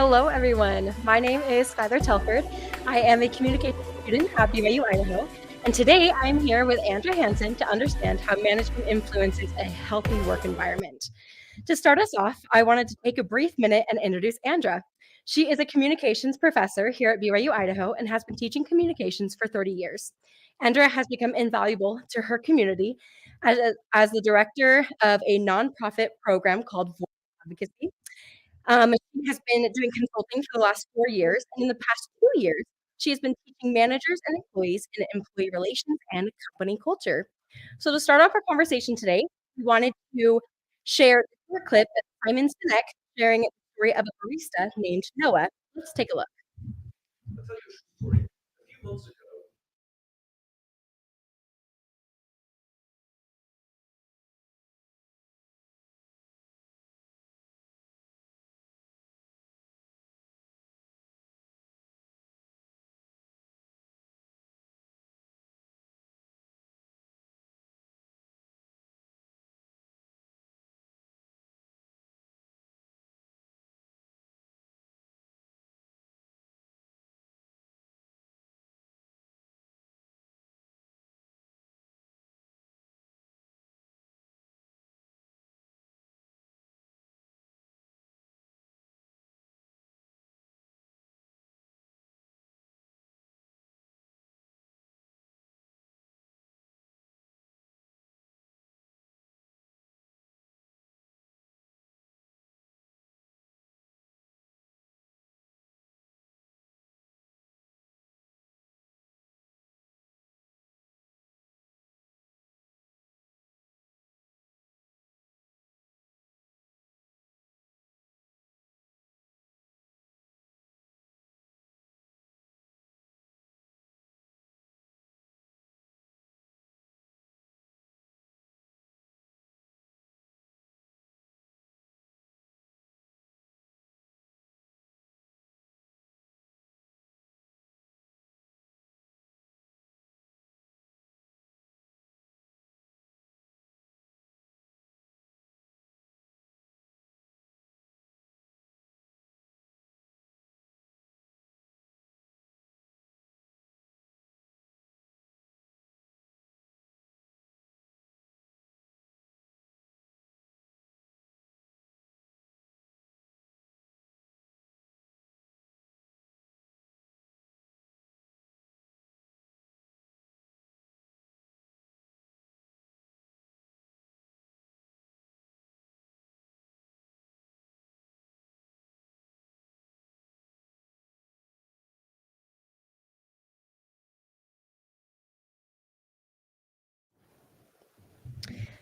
Hello, everyone. My name is Skylar Telford. I am a communication student at BYU, Idaho. And today I'm here with Andrea Hansen to understand how management influences a healthy work environment. To start us off, I wanted to take a brief minute and introduce Andrea. She is a communications professor here at BYU, Idaho, and has been teaching communications for 30 years. Andrea has become invaluable to her community as the director of a nonprofit program called Voice Advocacy. She has been doing consulting for the last 4 years, and in the past 2 years, she has been teaching managers and employees in employee relations and company culture. So to start off our conversation today, we wanted to share a short clip of Simon Sinek sharing the story of a barista named Noah. Let's take a look. I'll tell you a story. A few months ago,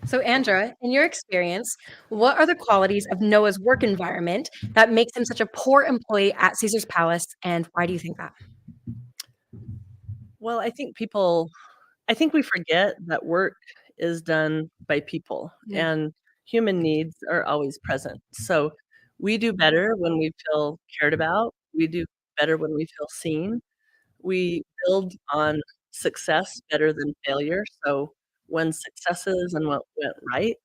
So, Andrea, in your experience, what are the qualities of Noah's work environment that makes him such a poor employee at Caesar's Palace, and why do you think that? Well, I think we forget that work is done by people Mm. and human needs are always present. So we do better when we feel cared about. We do better when we feel seen. We build on success better than failure. So when successes and what went right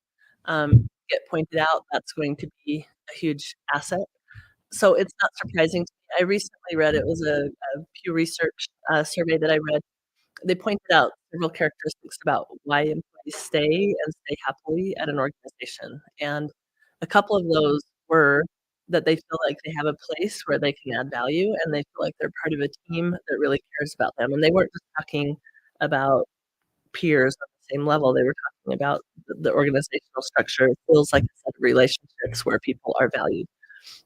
get pointed out, that's going to be a huge asset. So it's not surprising to me. I recently read it was a Pew Research survey that I read. They pointed out several characteristics about why employees stay and stay happily at an organization, and a couple of those were that they feel like they have a place where they can add value, and they feel like they're part of a team that really cares about them, and they weren't just talking about peers on the same level, they were talking about the organizational structure. It feels like a set of relationships where people are valued.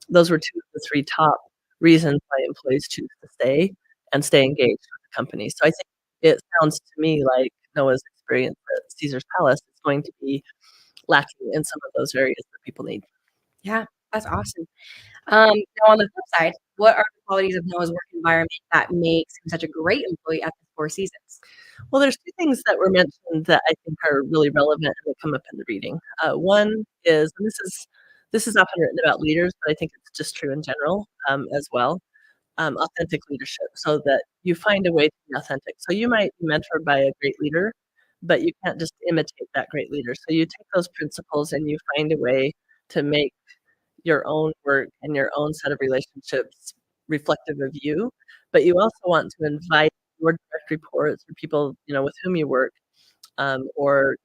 Those were 2 of the 3 top reasons why employees choose to stay and stay engaged with the company. So I think it sounds to me like Noah's experience at Caesar's Palace is going to be lacking in some of those areas that people need. Yeah, that's awesome. Now on the flip side, what are the qualities of Noah's work environment that makes him such a great employee at the Four Seasons? Well, there's 2 things that were mentioned that I think are really relevant and that come up in the reading. One is, and this is often written about leaders, but I think it's just true in general, as well, authentic leadership, so that you find a way to be authentic. So you might be mentored by a great leader, but you can't just imitate that great leader. So you take those principles and you find a way to make your own work and your own set of relationships reflective of you, but you also want to invite your direct reports or people, with whom you work, or,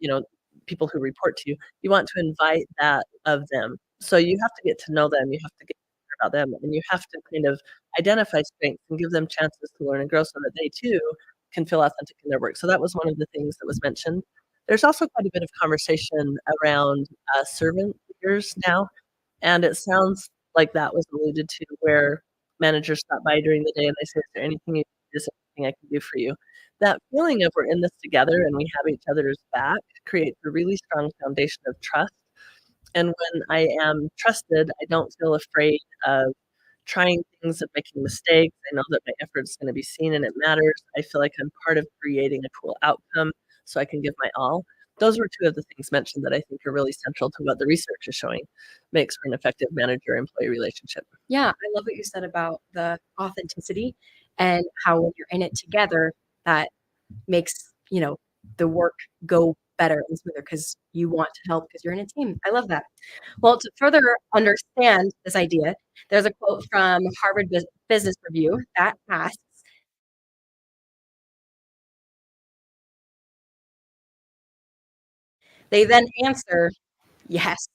people who report to you, you want to invite that of them. So you have to get to know them, you have to get to hear about them, and you have to kind of identify strengths and give them chances to learn and grow so that they too can feel authentic in their work. So that was one of the things that was mentioned. There's also quite a bit of conversation around servant leaders now, and it sounds like that was alluded to where managers stop by during the day and they say, "Is there anything you need? Is there anything I can do for you?" That feeling of we're in this together and we have each other's back creates a really strong foundation of trust. And when I am trusted, I don't feel afraid of trying things and making mistakes. I know that my effort is going to be seen and it matters. I feel like I'm part of creating a cool outcome so I can give my all. Those were two of the things mentioned that I think are really central to what the research is showing makes for an effective manager-employee relationship. Yeah, I love what you said about the authenticity and how when you're in it together, that makes, the work go better and smoother because you want to help because you're in a team. I love that. Well, to further understand this idea, there's a quote from Harvard Business Review that asks, they then answer, yes.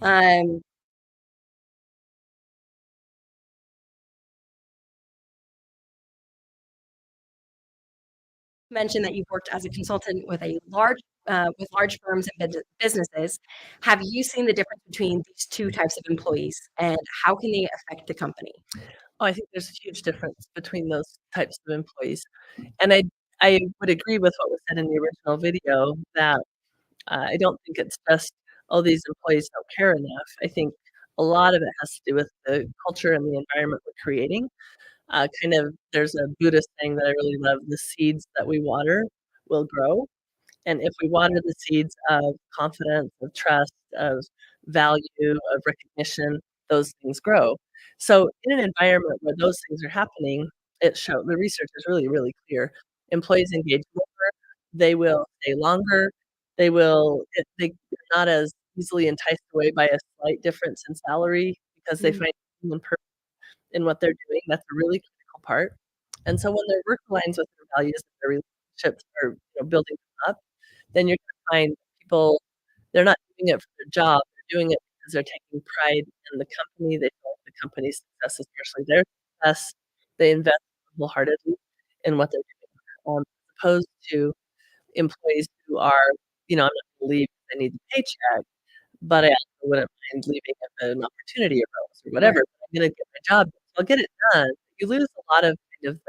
Um, mentioned that you've worked as a consultant with large firms and businesses. Have you seen the difference between these two types of employees, and how can they affect the company? Oh, I think there's a huge difference between those types of employees. And I would agree with what was said in the original video that I don't think it's just, "Oh, these employees don't care enough." I think a lot of it has to do with the culture and the environment we're creating. Kind of there's a Buddhist saying that I really love, "The seeds that we water will grow." And if we water the seeds of confidence, of trust, of value, of recognition, those things grow. So in an environment where those things are happening, the research is really, really clear. Employees engage more, they will stay longer, they're not as easily enticed away by a slight difference in salary because they find human purpose in what they're doing. That's a really critical part. And so when their work aligns with their values and their relationships are, building them up, then you're gonna find people, they're not doing it for their job, they're doing it because they're taking pride in the company, they feel like the company's success is partially their success, they invest wholeheartedly in what they're doing, as opposed to employees who are, "I'm not gonna leave because I need the paycheck, but I also wouldn't mind leaving if an opportunity arose," or whatever. Right. "I'm gonna get my job done, so I'll get it done." You lose a lot of kind of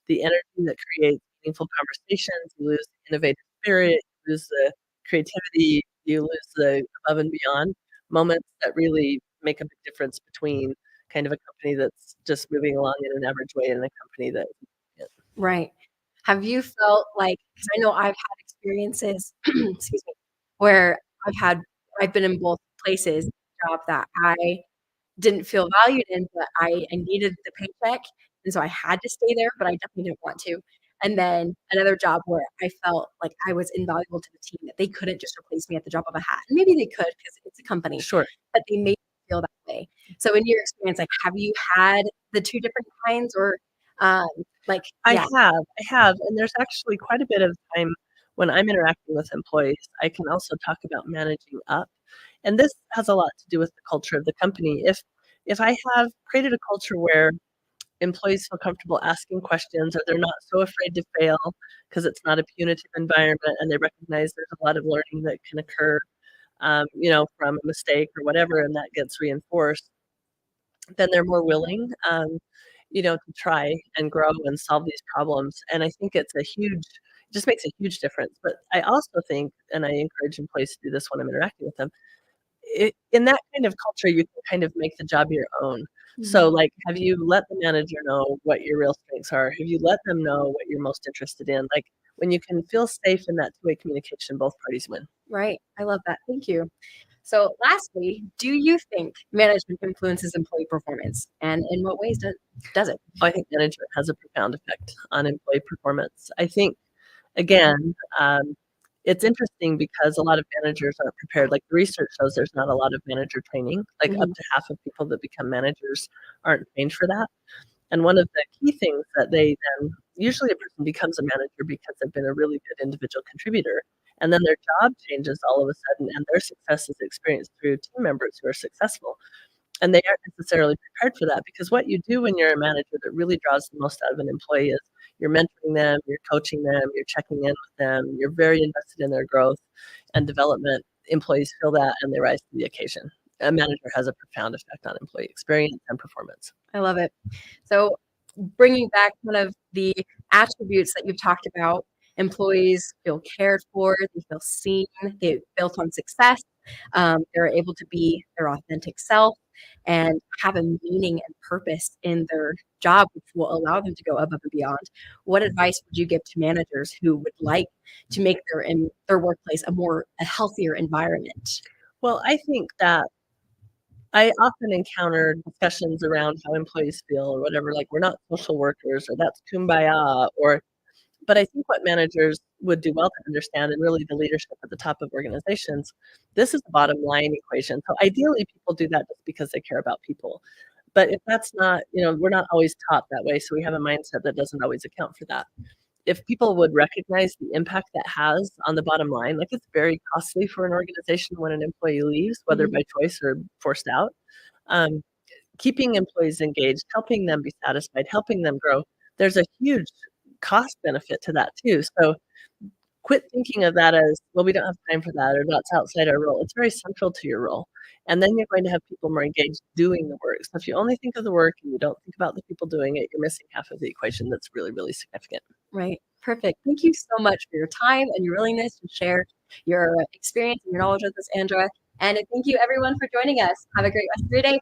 the energy that creates meaningful conversations, you lose the innovative spirit, you lose the creativity, you lose the above and beyond moments that really make a big difference between kind of a company that's just moving along in an average way and a company that Right. Have you felt like, because I know I've had experiences, excuse me, where I've been in both places, job that I didn't feel valued in, but I needed the paycheck, and so I had to stay there, but I definitely didn't want to. And then another job where I felt like I was invaluable to the team, that they couldn't just replace me at the drop of a hat. And maybe they could because it's a company, Sure. but they made me feel that way. So in your experience, like, have you had the 2 different kinds, or, um, like, yeah. I have, and there's actually quite a bit of time when I'm interacting with employees, I can also talk about managing up, and this has a lot to do with the culture of the company. If I have created a culture where employees feel comfortable asking questions or they're not so afraid to fail because it's not a punitive environment and they recognize there's a lot of learning that can occur, from a mistake or whatever, and that gets reinforced, then they're more willing, to try and grow and solve these problems. And I think it just makes a huge difference. But I also think, and I encourage employees to do this when I'm interacting with them, in that kind of culture, you can kind of make the job your own. So, Mhm. like, have you let the manager know what your real strengths are? Have you let them know what you're most interested in? Like, when you can feel safe in that two-way communication, both parties win. Right. I love that. Thank you. So lastly, do you think management influences employee performance, and in what ways does it? I think management has a profound effect on employee performance. I think, again, It's interesting because a lot of managers aren't prepared. Like, the research shows there's not a lot of manager training. Like, up Mhm. to half of people that become managers aren't trained for that. And one of the key things that they then usually a person becomes a manager because they've been a really good individual contributor, and then their job changes all of a sudden, and their success is experienced through team members who are successful. And they aren't necessarily prepared for that, because what you do when you're a manager that really draws the most out of an employee is you're mentoring them, you're coaching them, you're checking in with them, you're very invested in their growth and development. Employees feel that and they rise to the occasion. A manager has a profound effect on employee experience and performance. I love it. So bringing back one of the attributes that you've talked about, employees feel cared for, they feel seen, they built on success, they're able to be their authentic self and have a meaning and purpose in their job, which will allow them to go above and beyond. What advice would you give to managers who would like to make their workplace a healthier environment? Well, I think that I often encounter discussions around how employees feel or whatever, like, we're not social workers or that's kumbaya, or but I think what managers would do well to understand, and really the leadership at the top of organizations, this is the bottom line equation. So ideally, people do that just because they care about people. But if that's not, we're not always taught that way. So we have a mindset that doesn't always account for that. If people would recognize the impact that has on the bottom line, like, it's very costly for an organization when an employee leaves, whether Mhm. by choice or forced out. Um, Keeping employees engaged, helping them be satisfied, helping them grow, there's a huge cost benefit to that too. So quit thinking of that as, well, we don't have time for that or that's outside our role. It's very central to your role. And then you're going to have people more engaged doing the work. So if you only think of the work and you don't think about the people doing it, you're missing half of the equation that's really, really significant. Right. Perfect. Thank you so much for your time and your willingness to share your experience and your knowledge with us, Andra. And thank you everyone for joining us. Have a great rest of your day.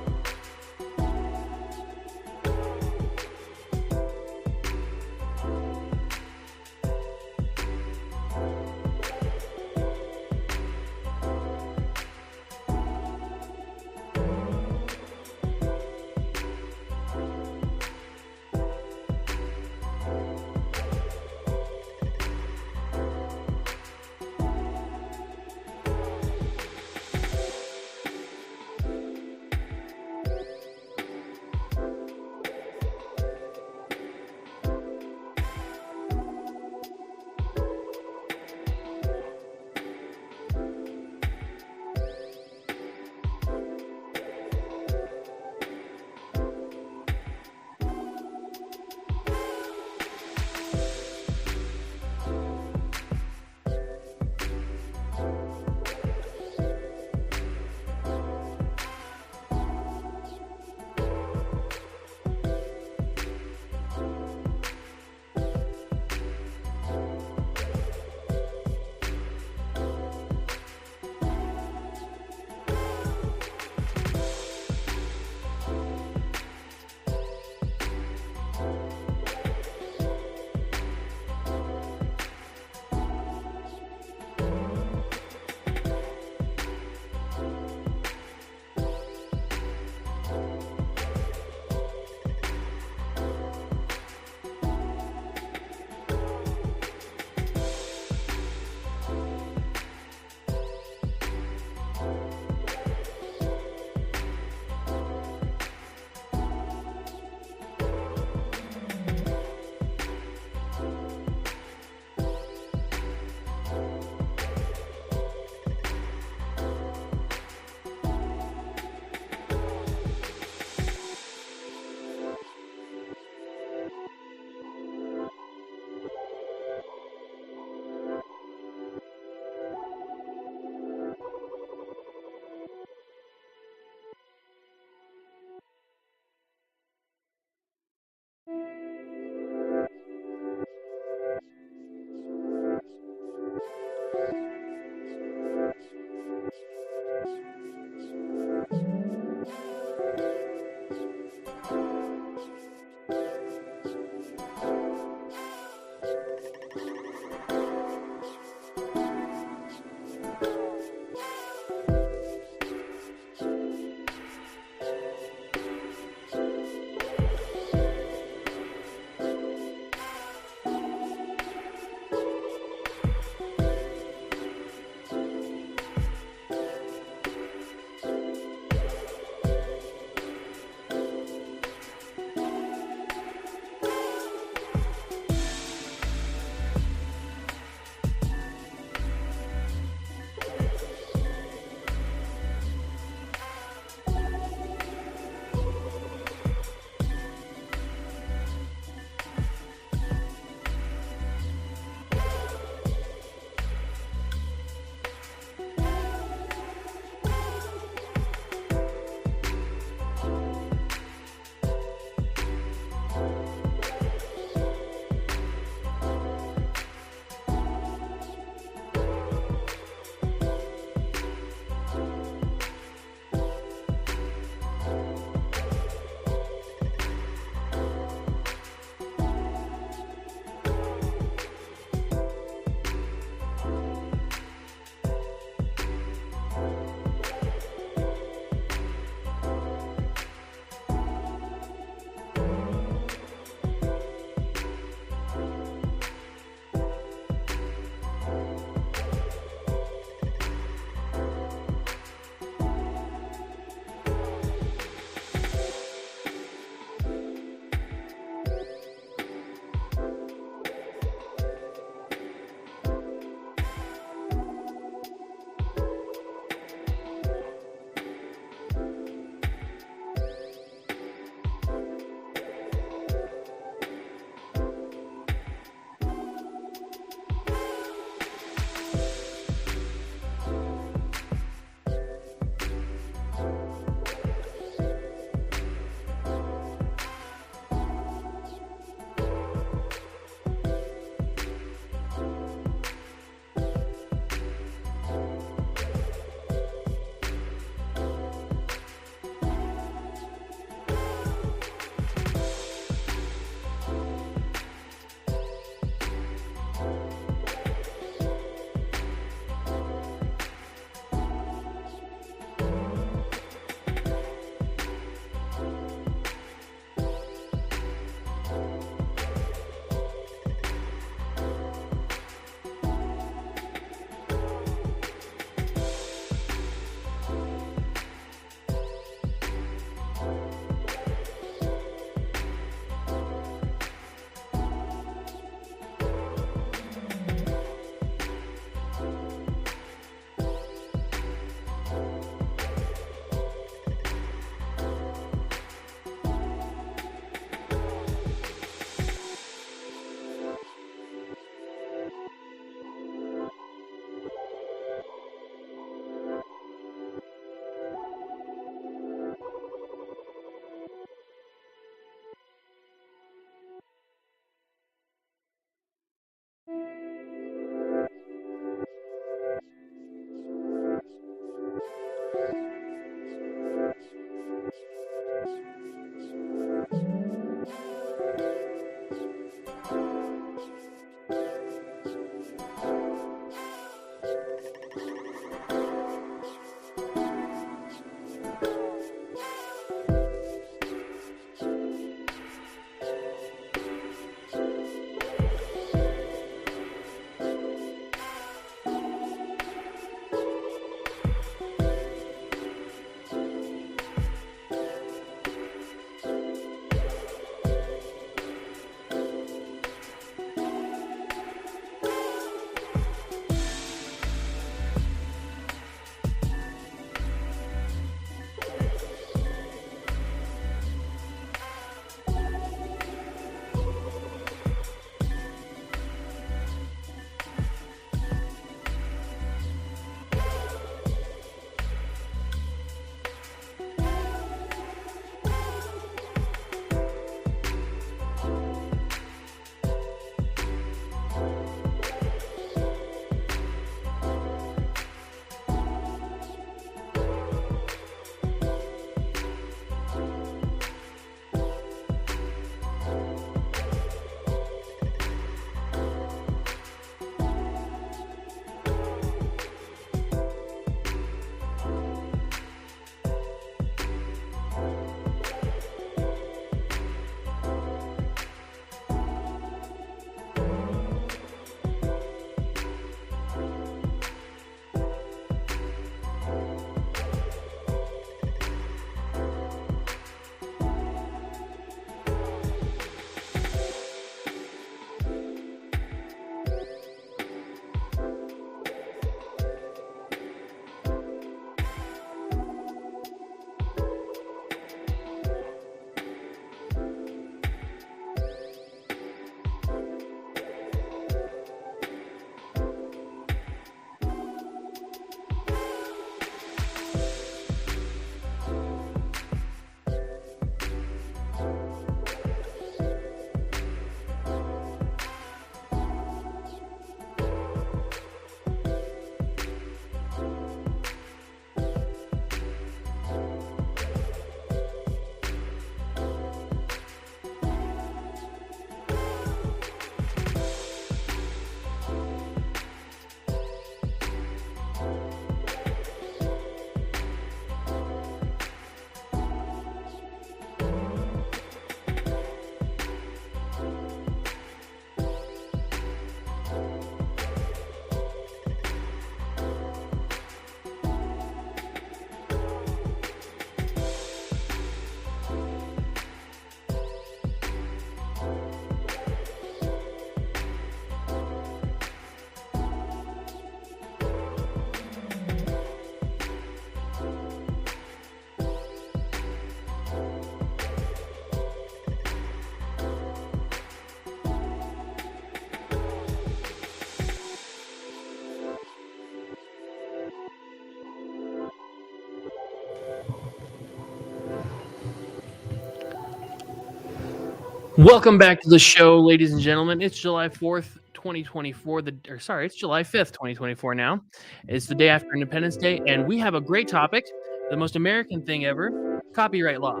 Welcome back to the show, ladies and gentlemen. It's July 4th, 2024. It's July 5th, 2024 now. It's the day after Independence Day, and we have a great topic, the most American thing ever, copyright law.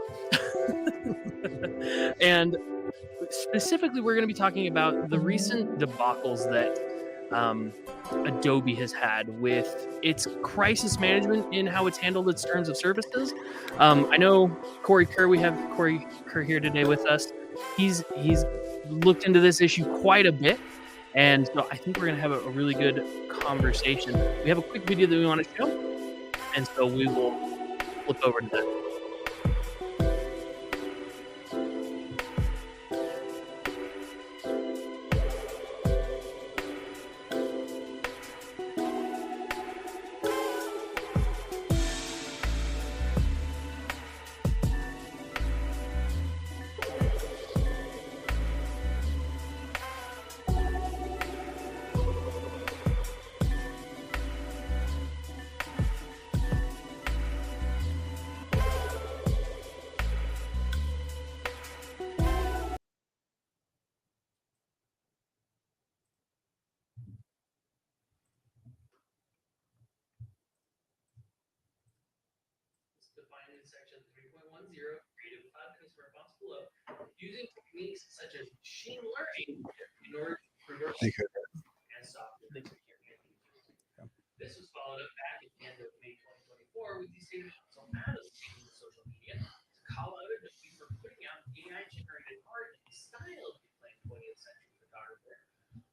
And specifically, we're going to be talking about the recent debacles that Adobe has had with its crisis management in how it's handled its terms of services. I know Corey Kerr, we have Corey Kerr here today with us. He's looked into this issue quite a bit, and so I think we're going to have a really good conversation. We have a quick video that we want to show, and so we will flip over to that. Defined in section 3.10, Creative Cloud Customer Response below, using techniques such as machine learning in order to improve our and software security. This was followed up back at the end of May 2024 with the State of Council advocating in social media to call out Adobe for putting out AI-generated art in the style of the planned 20th century photographer,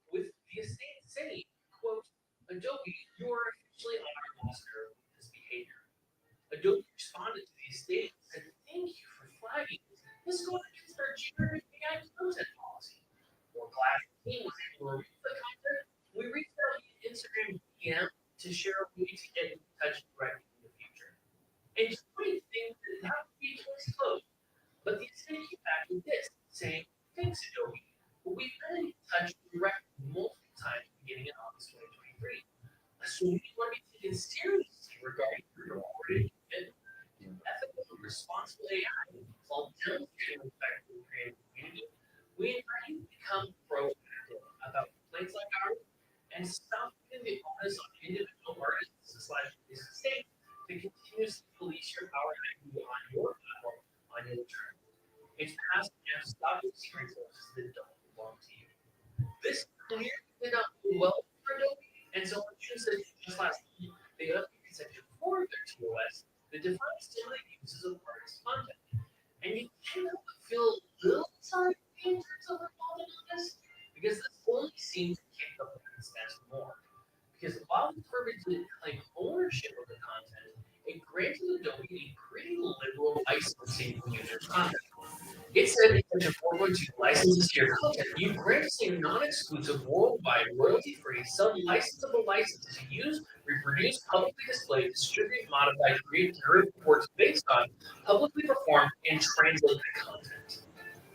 with the estate saying, quote, Adobe, you are officially on our roster with this behavior. Adobe responded to the estate and said, thank you for flagging this. This goes against our generative AI content policy. While Glass team was able to remove the content, we reached out via Instagram DM to share a way to get in touch directly in the future. And it's a great thing that that would be case closed. But the estate came back with this, saying, thanks, Adobe, but we've been in touch directly multiple times beginning in August 2023. Assuming you want to be taken seriously regarding your reported commitment to ethical and responsible AI while demonstrating respect for the creative community, we invite you to become proactive about complaints like ours and stop putting the onus on individual artists / estates to continuously police your power and IP on your platform on your terms. It's past time to stop using resources that don't belong to you. This clearly did not do well for Adobe, and so on June 6th, just last week, they updated section 4 of their TOS that defines similar uses of artist content. And you can't help but feel a little sorry for the interns of involved in this, because this only seems to kick the bucket steps more. Because while the verbiage didn't claim ownership of the content, it granted Adobe a pretty liberal licensing users' content. It said in section 4.2 licenses to your content, you grant us a non-exclusive, worldwide, royalty-free, sub-licensable license to use, reproduce, publicly display, distribute, modify, create, derivative works based on publicly performed and translated content.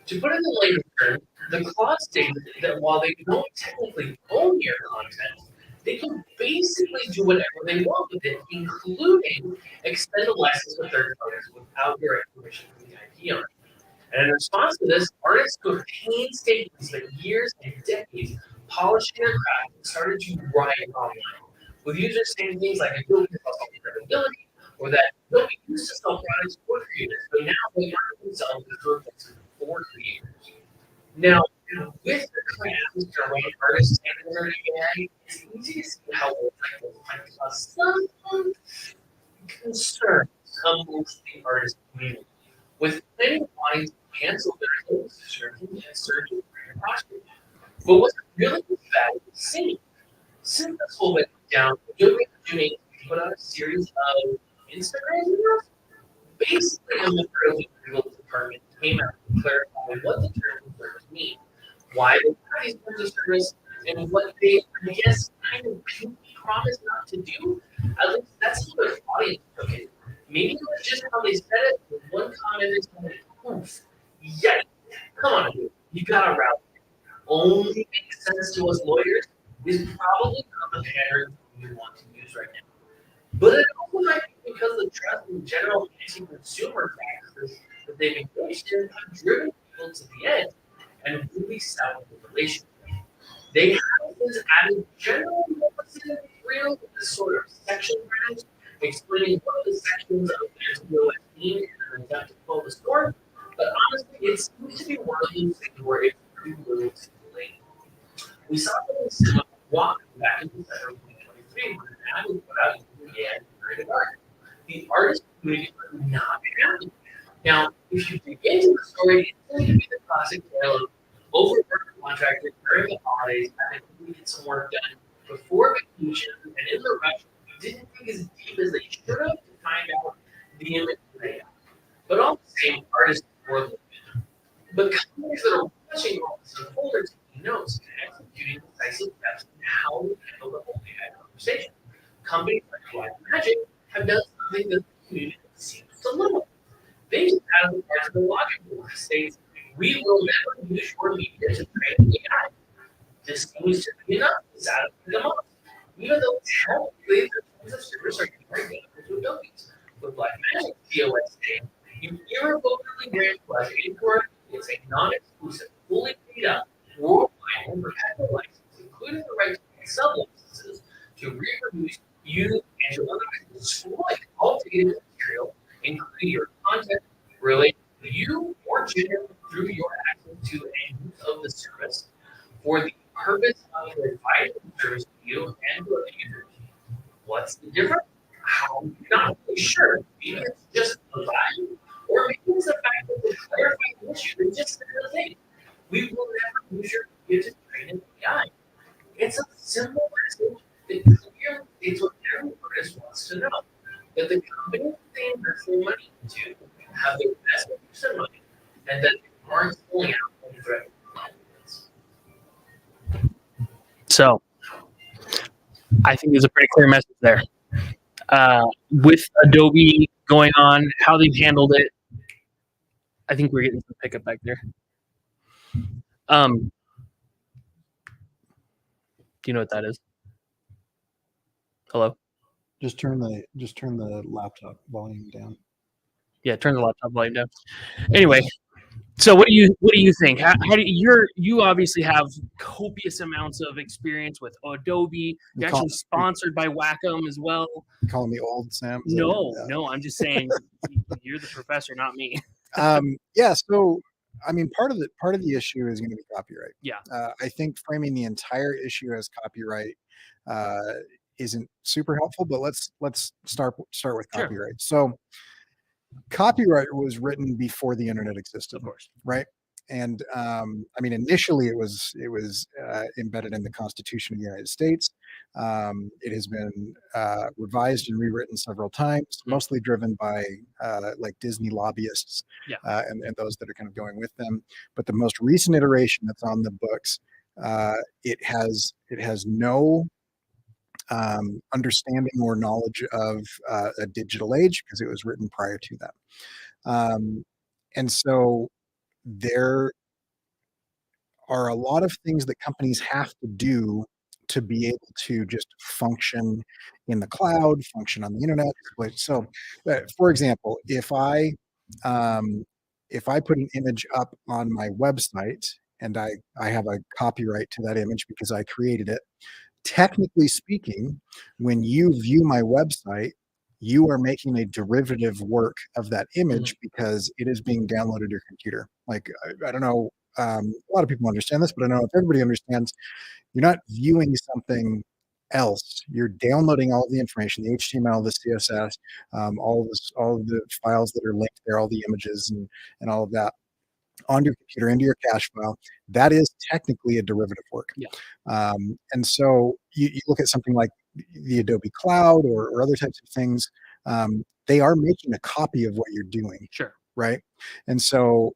To put it in layman's terms, the clause states that while they don't technically own your content, they can basically do whatever they want with it, including extend a license to third parties without your permission from the IP owner. And in response to this, artists who have painstakingly spent years and decades polishing their craft started to riot online, with users saying things like Adobe has lost all credibility, or that Adobe used to sell products for creators, but now they market themselves as a replacement for creators. Now, with the current atmosphere around artists and generative AI, it's easy to see how this might cause some concern amongst the artist community, with many wanting to cancel their own subscription and surge in brand prospect. But what's really bad is seeing since this whole went down, Adobe June put out a series of Instagram videos. Basically, a member of the legal department came out to clarify what the terms of service mean, why they have these terms of service, and what they, I guess, kind of promise not to do. At least that's how their audience took it. Maybe it was just how they said it. With one comment, they told me, oof, yikes, come on, dude, you gotta rally. Only makes sense to us lawyers is probably not the pattern we want to use right now. But it also might be because the trust in general anti-consumer practices that they've engaged in have driven people to the edge and really sell the relationship. They have this added general real with this sort of section branch, explaining what the sections of their TOS mean in an attempt to pull the story. But honestly, it seems to be one of those things where it's too little too late. We saw something similar walk back in December of 2023 when an ad was put out in the ad created art. The artist community was not happy. Now, if you dig into the story, it's going to be the classic tale of overworked contractors during the holidays having completed some work done before vacation, and in the rush, didn't dig as deep as they should have to find out the image layout. But all the same, artists were looking. But companies that are watching all this unfold are taking notes and executing decisive steps in how to handle the whole AI conversation. Companies like Blackmagic have done something that the community seems to love. They just added the part of the logic board states, we will never use your media to train AI. This seems to be enough to satisfy the most. Even though technically the terms of service are very good with Adobe's. With Blackmagic TOS saying, you irrevocably grant us it's a non-exclusive, fully paid up, worldwide and perpetual license, including the right to make sub-licenses to reproduce, use, and to otherwise destroy all data material, including your content related to you or gender through your access to and use of the service for the purpose of providing the service to you and to other users. What's the difference? I'm not really sure. Maybe it's just the value, or maybe it's the fact that the clarifying issue is just the thing. We will never use your computer to train an AI. It's a simple message that clearly states what every artist wants to know. That the companies they invest their money into have their best use of money, and that they aren't pulling out any threat. So I think there's a pretty clear message there. With Adobe going on, how they've handled it, I think we're getting some pickup back there. Do you know what that is? Hello? Just turn the laptop volume down. Yeah, turn the laptop volume down. Anyway, so what do you think? How do you obviously have copious amounts of experience with Adobe. You're actually sponsored by Wacom as well. You calling me old, Sam? No, I'm just saying you're the professor, not me. Yeah. So, I mean, part of the issue is going to be copyright. Yeah. I think framing the entire issue as copyright isn't super helpful. But let's start with copyright. Sure. So, copyright was written before the internet existed, Of course, right? And I mean, initially it was embedded in the Constitution of the United States. It has been revised and rewritten several times, mostly driven by like Disney lobbyists and those that are kind of going with them. But the most recent iteration that's on the books, it has no understanding or knowledge of a digital age because it was written prior to that. And so there are a lot of things that companies have to do to be able to just function in the cloud, function on the internet. So, for example, if I put an image up on my website and I have a copyright to that image because I created it, technically speaking, when you view my website, you are making a derivative work of that image because it is being downloaded to your computer. Like, I don't know, a lot of people understand this, but I don't know if everybody understands. You're not viewing something else. You're downloading all of the information, the HTML, the CSS, all of the files that are linked there, all the images and all of that onto your computer, into your cache file. That is technically a derivative work. Yeah. And so you look at something like the Adobe Cloud or other types of things, they are making a copy of what you're doing. Sure. Right. And so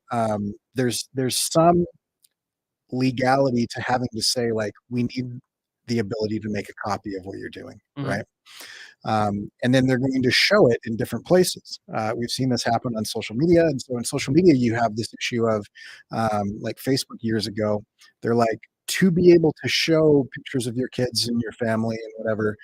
there's some legality to having to say, like, we need the ability to make a copy of what you're doing. Right. And then they're going to show it in different places. We've seen this happen on social media. And so in social media, you have this issue of like Facebook years ago, they're like, to be able to show pictures of your kids and your family and whatever,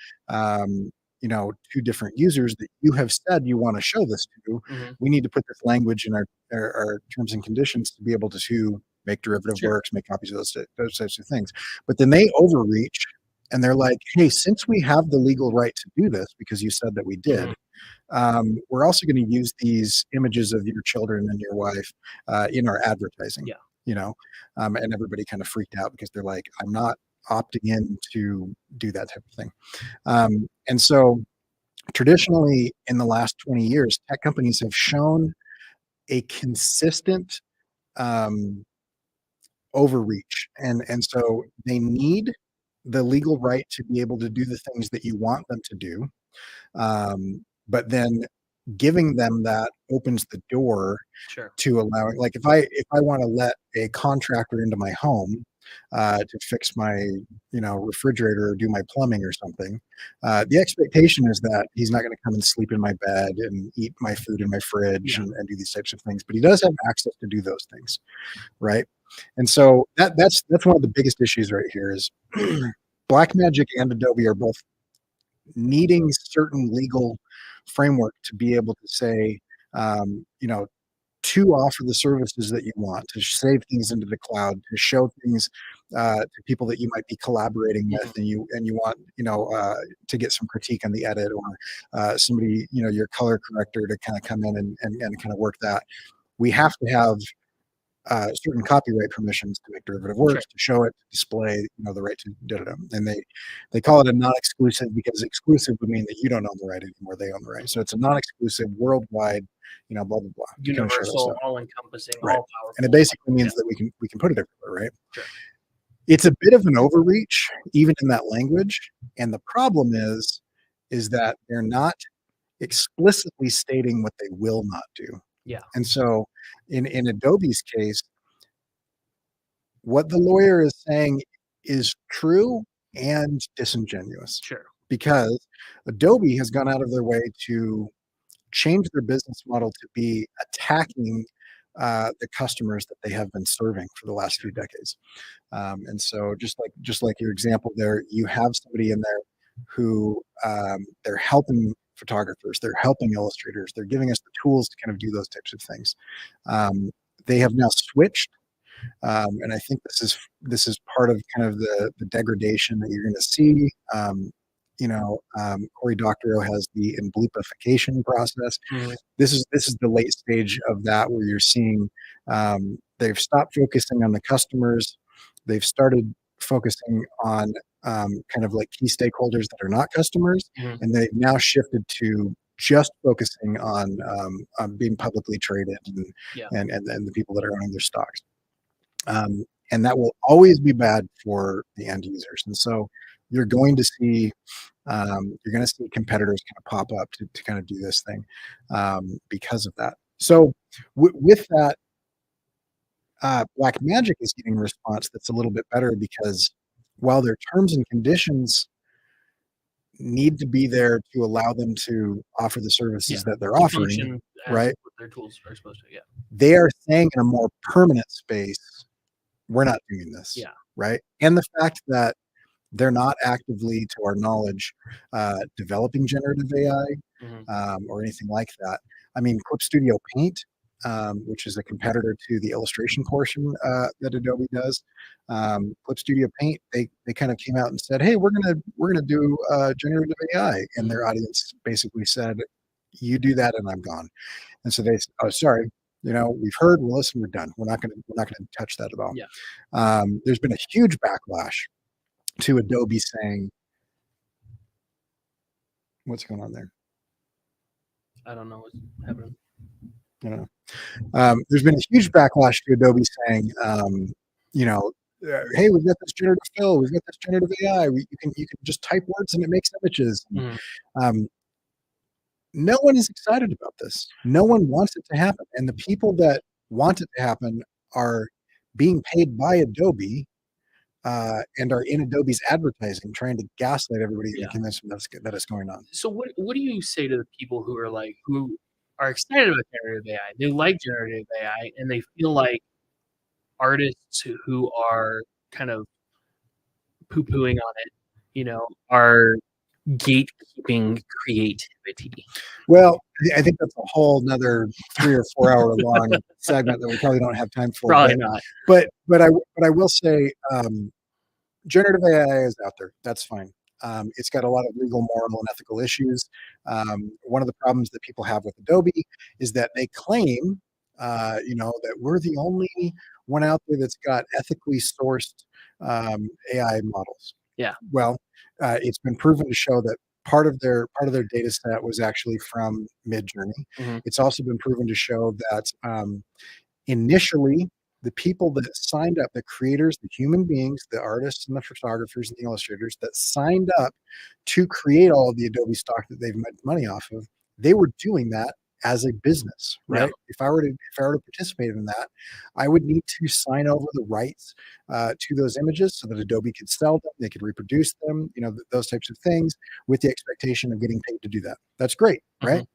to different users that you have said you want to show this to, we need to put this language in our terms and conditions to be able to make derivative Sure. works, make copies of those types of things. But then they overreach and they're like, hey, since we have the legal right to do this because you said that we did, we're also going to use these images of your children and your wife in our advertising. Yeah. And everybody kind of freaked out because they're like, I'm not opting in to do that type of thing. And so traditionally in the last 20 years, tech companies have shown a consistent overreach. And so they need the legal right to be able to do the things that you want them to do. But then giving them that opens the door Sure. to allowing, like if I want to let a contractor into my home to fix my refrigerator or do my plumbing or something, the expectation is that he's not going to come and sleep in my bed and eat my food in my fridge and do these types of things, but he does have access to do those things, right? And so that's one of the biggest issues right here is Blackmagic and Adobe are both needing certain legal framework to be able to say, to offer the services that you want, to save things into the cloud, to show things to people that you might be collaborating with, and you want to get some critique on the edit, or somebody, your color corrector to kind of come in and kind of work that. We have to have certain copyright permissions to make derivative works, to show it, to display, the right to do it. And they call it a non-exclusive because exclusive would mean that you don't own the right anymore; they own the right. So it's a non-exclusive, worldwide, blah blah blah. Universal, all-encompassing, right. all-powerful. And it basically means that we can put it everywhere, right? Sure. It's a bit of an overreach, even in that language. And the problem is that they're not explicitly stating what they will not do. Yeah. And so in Adobe's case, what the lawyer is saying is true and disingenuous. Sure. Because Adobe has gone out of their way to change their business model to be attacking the customers that they have been serving for the last few decades. And so just like your example there, you have somebody in there who they're helping photographers, they're helping illustrators, they're giving us the tools to kind of do those types of things. They have now switched, and I think this is part of kind of the degradation that you're going to see. Cory Doctorow has the emblepification process. This is the late stage of that, where you're seeing they've stopped focusing on the customers. They've started focusing on kind of like key stakeholders that are not customers, and they've now shifted to just focusing on being publicly traded and the people that are owning their stocks. And that will always be bad for the end users. And so you're going to see competitors kind of pop up to kind of do this thing because of that. So with that, Blackmagic is getting a response that's a little bit better, because while their terms and conditions need to be there to allow them to offer the services that they're offering, right? What their tools are supposed to, they are saying in a more permanent space, we're not doing this, right? And the fact that they're not actively, to our knowledge, developing generative AI or anything like that. I mean, Clip Studio Paint, which is a competitor to the illustration portion that Adobe does. Clip Studio Paint, they kind of came out and said, "Hey, we're gonna do generative AI," and their audience basically said, "You do that, and I'm gone." And so they said, "Oh, sorry, we've heard, we'll listen, we're done. We're not gonna touch that at all." There's been a huge backlash to Adobe saying, what's going on there? I don't know what's happening. I don't know. There's been a huge backlash to Adobe saying, hey, we've got this generative fill, we've got this generative AI. You can just type words and it makes images. No one is excited about this. No one wants it to happen, and the people that want it to happen are being paid by Adobe. And are in Adobe's advertising, trying to gaslight everybody and convince them that it's going on. So what do you say to the people who are excited about generative AI? They like generative AI, and they feel like artists who are kind of poo-pooing on it, are gatekeeping creativity? Well, I think that's a whole nother 3 or 4 hour long segment that we probably don't have time for. Probably not. But I will say, generative AI is out there. That's fine. It's got a lot of legal, moral, and ethical issues. One of the problems that people have with Adobe is that they claim, that we're the only one out there that's got ethically sourced AI models. Yeah. Well, it's been proven to show that part of their data set was actually from Midjourney. Mhm. It's also been proven to show that initially the people that signed up, the creators, the human beings, the artists and the photographers and the illustrators that signed up to create all of the Adobe stock that they've made money off of, they were doing that as a business, Yeah. right? If I were to participate in that, I would need to sign over the rights to those images so that Adobe could sell them, they could reproduce them, those types of things, with the expectation of getting paid to do that. That's great, right?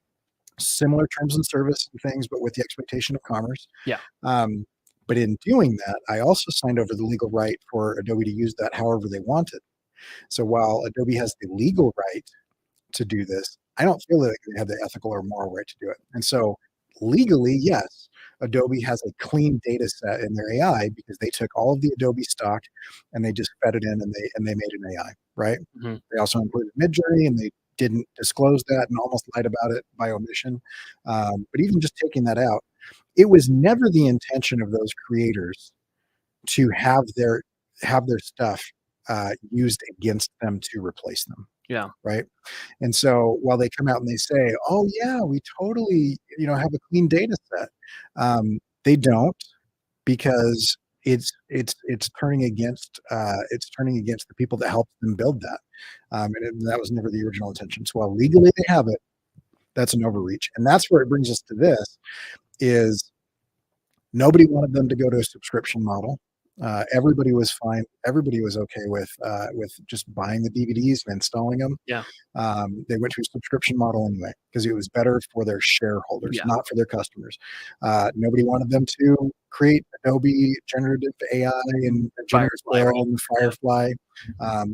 Similar terms and service and things, but with the expectation of commerce. Yeah. But in doing that, I also signed over the legal right for Adobe to use that however they wanted. So while Adobe has the legal right to do this, I don't feel that they have the ethical or moral right to do it. And so legally, yes, Adobe has a clean data set in their AI because they took all of the Adobe stock and they just fed it in and they made an AI, right? Mhm. They also included Midjourney and they didn't disclose that and almost lied about it by omission. But even just taking that out, it was never the intention of those creators to have their stuff used against them to replace them. Yeah. Right. And so while they come out and they say, "Oh yeah, we totally, have a clean data set," they don't, because it's turning against the people that helped them build that, and that was never the original intention. So while legally they have it, that's an overreach, and that's where it brings us to this: is nobody wanted them to go to a subscription model. Everybody was fine. Everybody was okay with just buying the DVDs and installing them. Yeah. They went to a subscription model anyway because it was better for their shareholders, Yeah. not for their customers. Nobody wanted them to create Adobe generative AI and generative Firefly, and Firefly.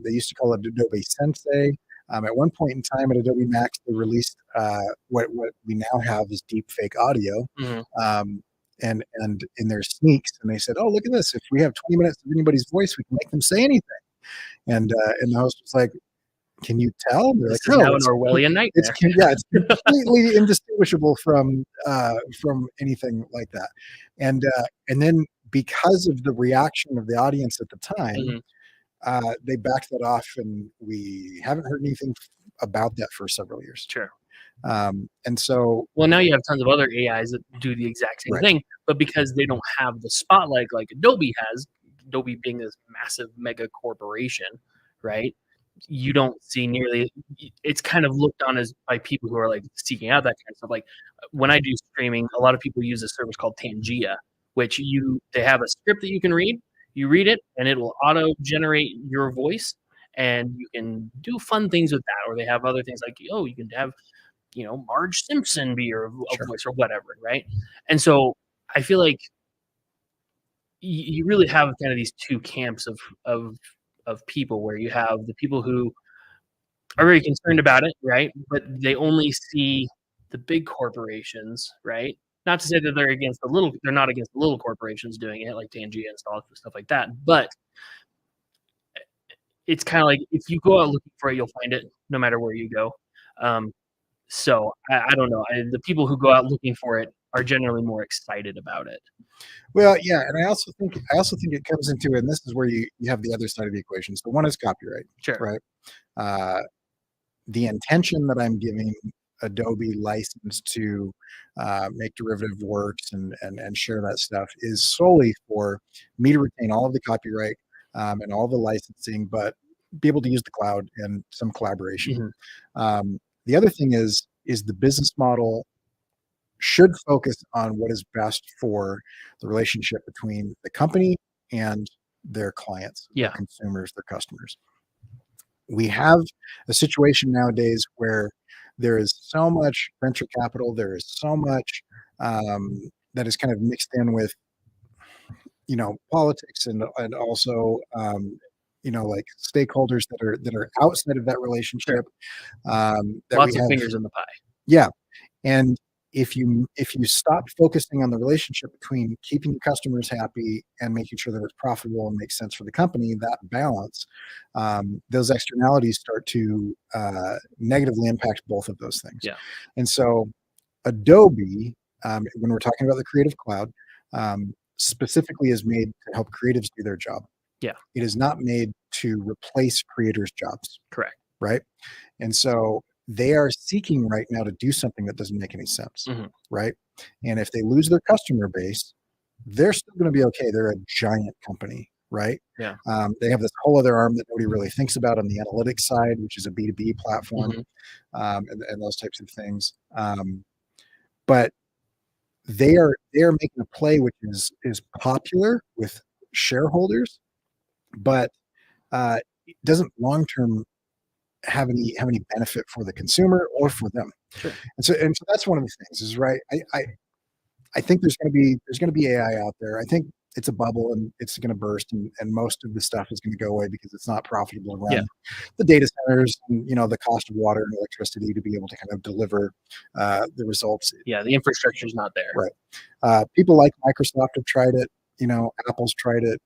They used to call it Adobe Sensei. At one point in time at Adobe Max, they released what we now have is deep fake audio. Mhm. And in their sneaks, and they said, "Oh, look at this! If we have 20 minutes of anybody's voice, we can make them say anything." And the host was like, "Can you tell?" And they're This like, is "No, now an Orwellian it's nightmare. it's completely indistinguishable from anything like that." And then because of the reaction of the audience at the time, Mhm. they backed that off, and we haven't heard anything about that for several years. Sure. And so, Well, now you have tons of other AIs that do the exact same Right. thing, but because they don't have the spotlight like Adobe has, Adobe being this massive mega corporation, right? You don't see nearly. It's kind of looked on as by people who are like seeking out that kind of stuff. Like when I do streaming, a lot of people use a service called Tangia, which they have a script that you can read. You read it, and it will auto generate your voice, and you can do fun things with that. Or they have other things like, oh, you can have Marge Simpson be your Sure. voice or whatever, right? And so I feel like you really have kind of these two camps of people, where you have the people who are very concerned about it, right? But they only see the big corporations, right? Not to say that they're not against the little corporations doing it, like Tangia and stuff like that. But it's kind of like if you go out looking for it, you'll find it no matter where you go. So I don't know. The people who go out looking for it are generally more excited about it. well, yeah, and I also think it comes into, and this is where you have the other side of the equation. So one is copyright, Sure. right? The intention that I'm giving Adobe license to make derivative works and share that stuff is solely for me to retain all of the copyright and all the licensing, but be able to use the cloud and some collaboration. The other thing is the business model should focus on what is best for the relationship between the company and their clients, Yeah. their consumers, their customers. We have a situation nowadays where there is so much venture capital, there is so much that is kind of mixed in with, politics and also, like stakeholders that are outside of that relationship. That Lots we of have, fingers in the pie. yeah. And if you stop focusing on the relationship between keeping your customers happy and making sure that it's profitable and makes sense for the company, that balance, those externalities start to negatively impact both of those things. Yeah. And so Adobe, when we're talking about the Creative Cloud, specifically is made to help creatives do their job. Yeah. It is not made to replace creators' jobs. Correct. Right. And so they are seeking right now to do something that doesn't make any sense. Mhm. Right. And if they lose their customer base, they're still going to be okay. They're a giant company. Right. Yeah. They have this whole other arm that nobody really thinks about on the analytics side, which is a B2B platform, and those types of things. But they are making a play which is popular with shareholders, but it doesn't long term have any benefit for the consumer or for them. Sure. And so that's one of the things is right. I think there's going to be AI out there. I think it's a bubble and it's going to burst, and most of the stuff is going to go away because it's not profitable to run the data centers and the cost of water and electricity to be able to kind of deliver the results. Yeah, the infrastructure is not there. Right. People like Microsoft have tried it. Apple's tried it.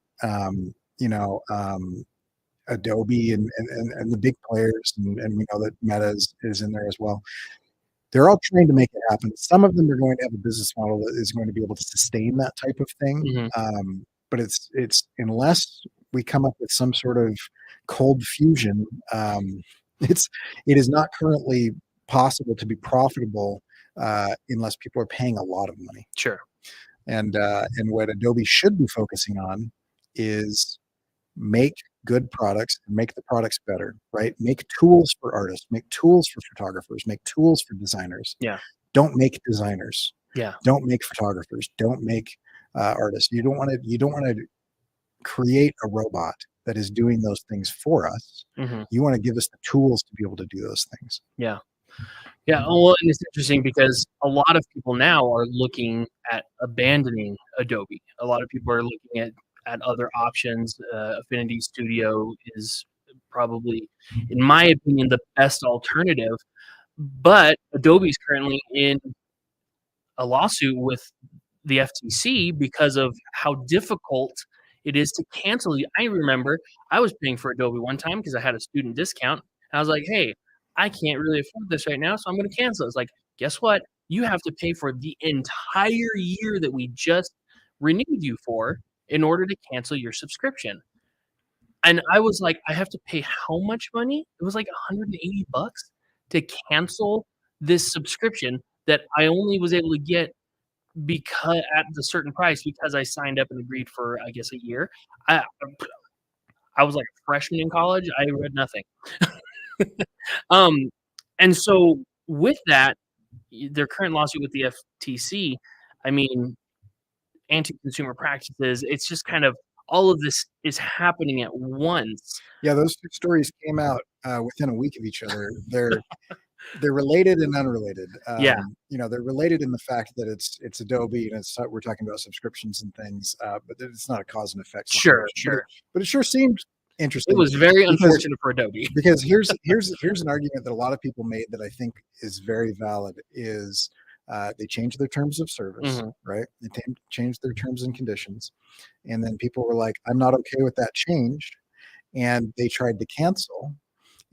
Adobe and the big players, and we know that Meta is in there as well. They're all trying to make it happen. Some of them are going to have a business model that is going to be able to sustain that type of thing. But it's unless we come up with some sort of cold fusion, it is not currently possible to be profitable unless people are paying a lot of money. Sure. And what Adobe should be focusing on is make good products and make the products better, right? Make tools for artists, make tools for photographers, make tools for designers. Yeah. Don't make designers. Yeah. Don't make photographers. Don't make artists. You don't want to create a robot that is doing those things for us. You want to give us the tools to be able to do those things. Yeah. Yeah. Well, and it's interesting because a lot of people now are looking at abandoning Adobe. A lot of people are looking at other options. Affinity Studio is probably, in my opinion, the best alternative. But Adobe is currently in a lawsuit with the FTC because of how difficult it is to cancel. I remember I was paying for Adobe one time because I had a student discount. And I was like, hey, I can't really afford this right now, so I'm going to cancel. It's like, guess what? You have to pay for the entire year that we just renewed you for in order to cancel your subscription. And I was like, I have to pay how much money? It was like $180 to cancel this subscription that I only was able to get because at the certain price because I signed up and agreed for, I guess, a year. I was like a freshman in college. I read nothing. And so with that, their current lawsuit with the FTC, I mean, anti-consumer practices, it's just kind of all of this is happening at once. Yeah, those two stories came out within a week of each other. They're related and unrelated. They're related in the fact that it's Adobe and we're talking about subscriptions and things, but it's not a cause and effect. Sure. But it sure seemed interesting. It was very unfortunate for Adobe because here's an argument that a lot of people made that I think is very valid. Is they changed their terms of service, right? They changed their terms and conditions, and then people were like, "I'm not okay with that change," and they tried to cancel.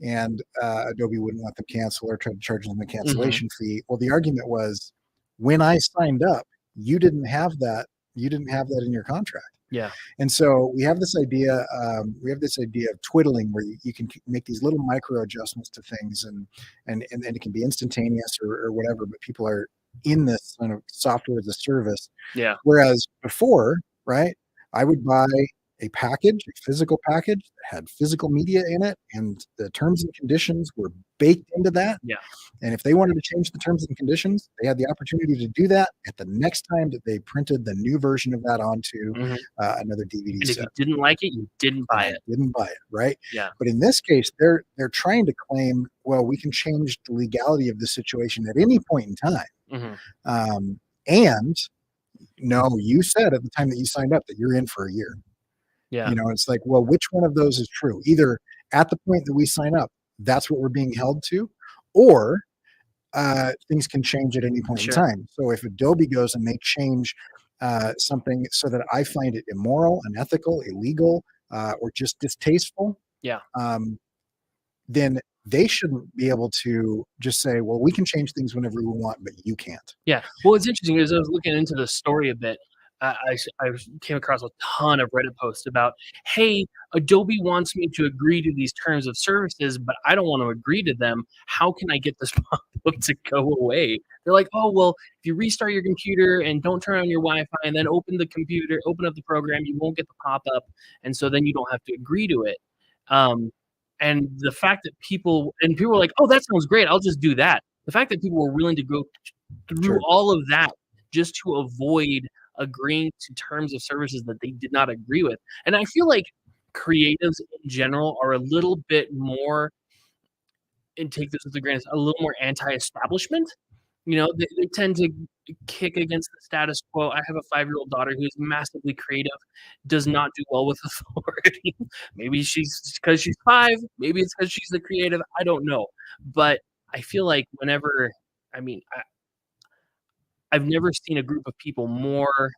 And Adobe wouldn't let them cancel or tried to charge them a cancellation fee. Well, the argument was, when I signed up, you didn't have that. You didn't have that in your contract. Yeah. And so we have this idea. Of twiddling, where you can make these little micro adjustments to things, and it can be instantaneous or whatever. But people are in this kind of software as a service. Yeah. Whereas before, right, I would buy a package, a physical package that had physical media in it, and the terms and conditions were baked into that. Yeah. And if they wanted to change the terms and conditions, they had the opportunity to do that at the next time that they printed the new version of that onto another DVD and set. If you didn't like it, you didn't buy it. Didn't buy it, right? Yeah. But in this case, they're trying to claim, well, we can change the legality of the situation at any point in time. And no, you said at the time that you signed up that you're in for a year. Yeah. You know, it's like, well, which one of those is true? Either at the point that we sign up, that's what we're being held to, or things can change at any point in Sure. time. So if Adobe goes and they change something so that I find it immoral, unethical, illegal, or just distasteful, Yeah. then they shouldn't be able to just say, well, we can change things whenever we want, but you can't. Yeah. Well, it's interesting as I was looking into the story a bit. I came across a ton of Reddit posts about, hey, Adobe wants me to agree to these terms of services, but I don't want to agree to them. How can I get this pop-up to go away? They're like, oh, well, if you restart your computer and don't turn on your Wi-Fi and then open up the program, you won't get the pop-up, and so then you don't have to agree to it. And the fact that people were like, oh, that sounds great, I'll just do that. The fact that people were willing to go through Sure. all of that just to avoid agreeing to terms of services that they did not agree with. And I feel like creatives in general are a little bit more, and take this with a grain of salt, a little more anti-establishment. You know, they tend to kick against the status quo. I have a 5-year-old daughter who's massively creative, does not do well with authority. Maybe she's because she's 5, maybe it's because she's the creative, I don't know. But I feel like whenever, I mean, I've never seen a group of people more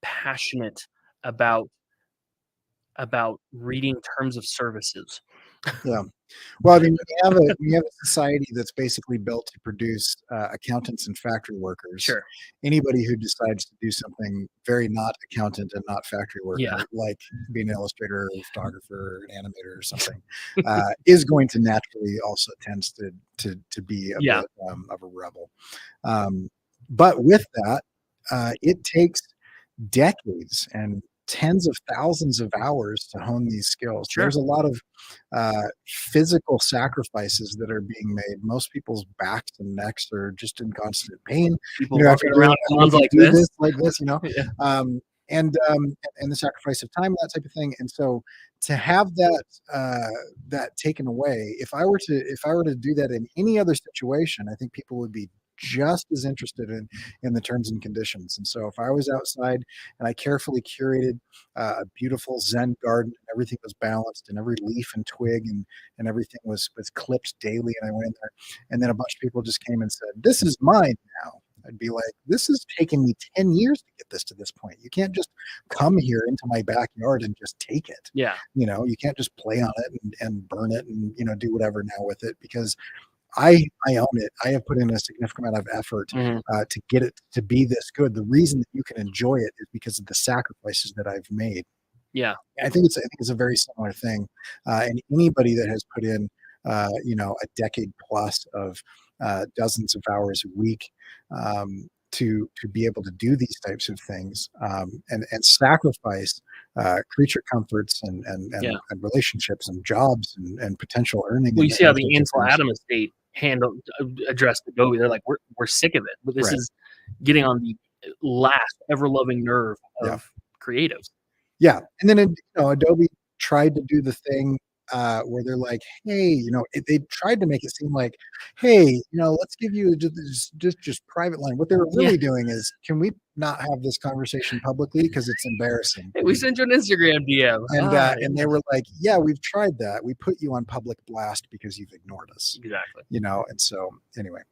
passionate about reading terms of services. Yeah. Well, I mean, we have a society that's basically built to produce accountants and factory workers. Sure. Anybody who decides to do something very not accountant and not factory worker, Yeah. like being an illustrator, or photographer, an animator, or something, is going to naturally also tends to be a Yeah. bit of a rebel. But with that, it takes decades and tens of thousands of hours to hone these skills. Sure. There's a lot of physical sacrifices that are being made. Most people's backs and necks are just in constant pain. People You know, walking after around doing- lawns like do this. like this, you know, Yeah. and the sacrifice of time, that type of thing. And so to have that taken away, if I were to do that in any other situation, I think people would be just as interested in the terms and conditions. And so if I was outside and I carefully curated a beautiful Zen garden, and everything was balanced, and every leaf and twig and everything was clipped daily, and I went in there, and then a bunch of people just came and said, "This is mine now." I'd be like, "This has taken me 10 years to get this to this point. You can't just come here into my backyard and just take it. Yeah. You know, you can't just play on it and burn it and, you know, do whatever now with it, because I own it. I have put in a significant amount of effort Mhm. to get it to be this good. The reason that you can enjoy it is because of the sacrifices that I've made. Yeah. I think it's a very similar thing. And anybody that has put in, you know, a decade plus of dozens of hours a week to be able to do these types of things, and sacrifice creature comforts Yeah. and relationships and jobs and potential earning. Well, you and- see how and the types of Ansel things. Adams estate addressed Adobe. They're like, we're sick of it, but this Right. is getting on the last ever loving nerve of Yeah. creatives. Yeah, and then, you know, Adobe tried to do the thing, where they're like, "Hey," you know, they tried to make it seem like, "Hey, you know, let's give you just private line." What they were Yeah. really doing is, "Can we not have this conversation publicly because it's embarrassing?" Hey, we sent you an Instagram DM. And they were like, "Yeah, we've tried that. We put you on public blast because you've ignored us." Exactly. You know, and so anyway,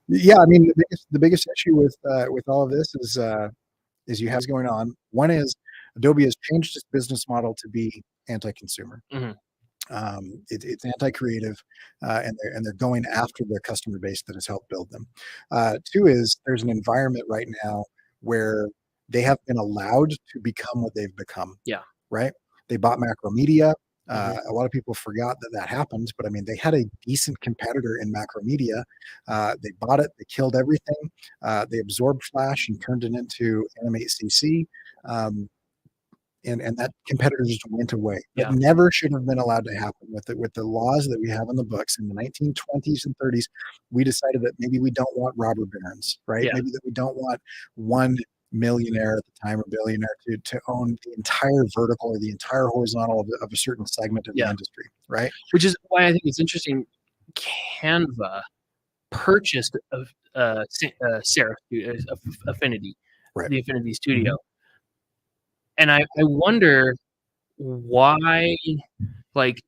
yeah, I mean, the biggest issue with all of this is you have going on. One is Adobe has changed its business model to be anti-consumer. Mhm. It's anti-creative, and they're going after the customer base that has helped build them. Two is there's an environment right now where they have been allowed to become what they've become. Yeah. Right. They bought Macromedia. Mhm. A lot of people forgot that happened, but I mean, they had a decent competitor in Macromedia. They bought it, they killed everything. They absorbed Flash and turned it into Animate CC. And that competitor just went away. That Yeah. never should have been allowed to happen. With the laws that we have in the books in the 1920s and 30s, we decided that maybe we don't want robber barons, right? Yeah. Maybe that we don't want one millionaire at the time or billionaire to own the entire vertical or the entire horizontal of a certain segment of the Yeah. industry, right? Which is why I think it's interesting. Canva purchased Serif Affinity, Right. the Affinity Studio, and I wonder why, like,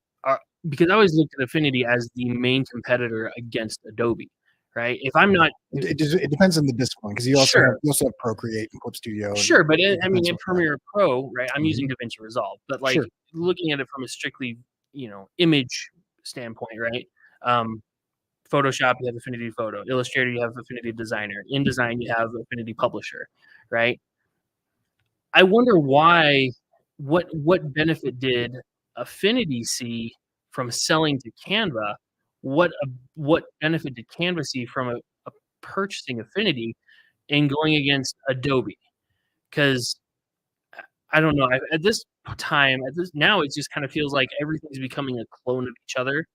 because I always looked at Affinity as the main competitor against Adobe, right? If I'm not It depends on the discipline because you also Sure. have Procreate and Clip Studio. Sure, but it I mean, depends in on that. Premiere Pro, right, I'm using DaVinci Resolve, but, like, Sure. looking at it from a strictly, image standpoint, right? Photoshop, you have Affinity Photo. Illustrator, you have Affinity Designer. InDesign, you have Affinity Publisher, right? I wonder what benefit did Affinity see from selling to Canva? What benefit did Canva see from purchasing Affinity and going against Adobe? Because I don't know. At this time, now, it just kind of feels like everything's becoming a clone of each other.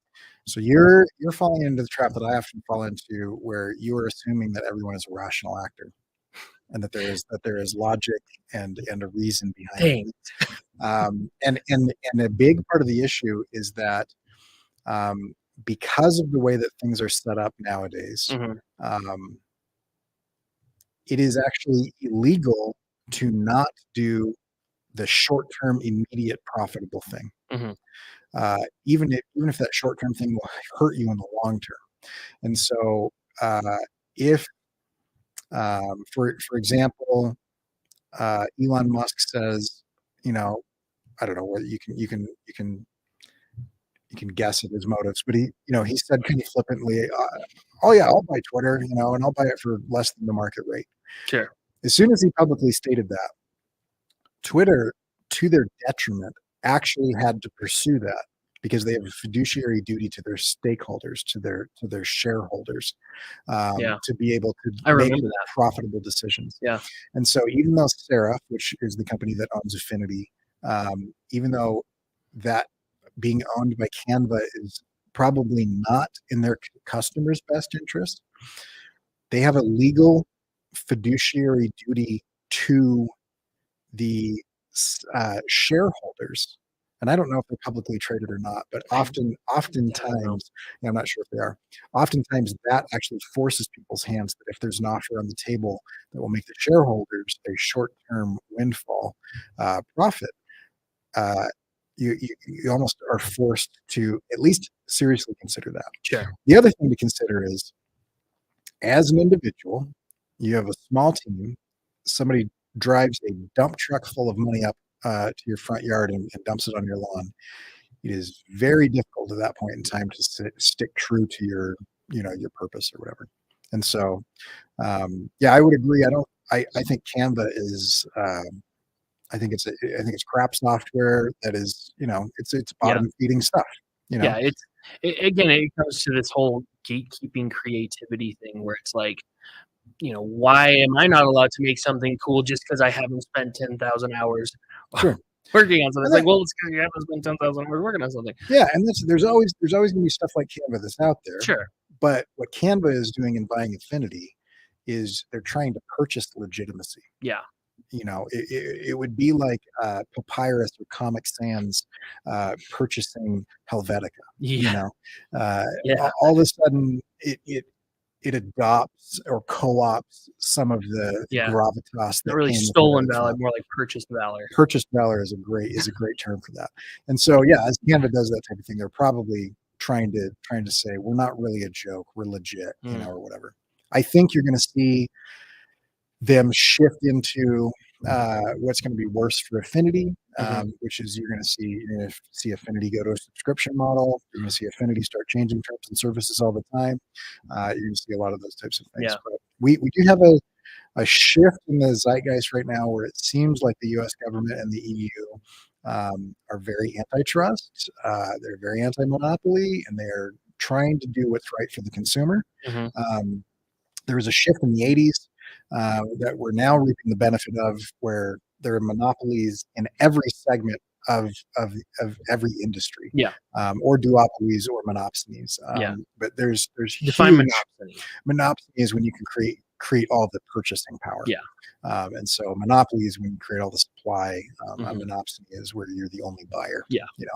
So you're falling into the trap that I often fall into, where you are assuming that everyone is a rational actor, and that there is logic and a reason behind Dang. it. And a big part of the issue is that because of the way that things are set up nowadays, Mhm. it is actually illegal to not do the short-term, immediate, profitable thing. Mhm. Even if that short-term thing will hurt you in the long term. And so, if, for example, Elon Musk says, I don't know whether you can guess at his motives, but he said kind of flippantly, "Oh yeah, I'll buy Twitter, and I'll buy it for less than the market rate." Sure. As soon as he publicly stated that, Twitter, to their detriment, actually had to pursue that because they have a fiduciary duty to their stakeholders, to their shareholders, Yeah. to be able to I make remember that. profitable decisions. Yeah. And so, even though Seraph, which is the company that owns Affinity, even though that being owned by Canva is probably not in their customers' best interest, they have a legal fiduciary duty to the shareholders. And I don't know if they're publicly traded or not, but oftentimes, I'm not sure if they are. Oftentimes, that actually forces people's hands that if there's an offer on the table that will make the shareholders a short-term windfall profit, uh, you almost are forced to at least seriously consider that. Sure. The other thing to consider is, as an individual, you have a small team, somebody drives a dump truck full of money up to your front yard and dumps it on your lawn. It is very difficult at that point in time to stick true to your purpose or whatever. And so, yeah, I would agree. I think Canva is. I think it's crap software that is. It's bottom feeding stuff. Yeah, again, it comes to this whole gatekeeping creativity thing where it's like, why am I not allowed to make something cool just because I haven't spent 10,000 hours Sure. working on something? It's like, well, it's because you haven't spent 10,000 hours working on something. Yeah, and there's always going to be stuff like Canva that's out there. Sure. But what Canva is doing in buying Affinity is they're trying to purchase legitimacy. Yeah. It would be like Papyrus or Comic Sans purchasing Helvetica. Yeah. All of a sudden it adopts or co-ops some of the gravitas. Not really stolen valor, more like purchased valor. Purchased valor is a great term for that. And so, yeah, as Canva does that type of thing, they're probably trying to say we're not really a joke, we're legit, or whatever. I think you're going to see them shift into what's going to be worse for Affinity, which is you're going to see Affinity go to a subscription model. You're going to see Affinity start changing terms and services all the time. You're going to see a lot of those types of things. Yeah. But we do have a shift in the zeitgeist right now where it seems like the U.S. government and the EU are very antitrust. They're very anti-monopoly, and they're trying to do what's right for the consumer. There was a shift in the 80s that we're now reaping the benefit of, where there are monopolies in every segment of every industry, or duopolies or monopsonies. But there's define huge monopsony. Monopsony is when you can create all the purchasing power. And so monopoly is when you create all the supply. A monopsony is where you're the only buyer.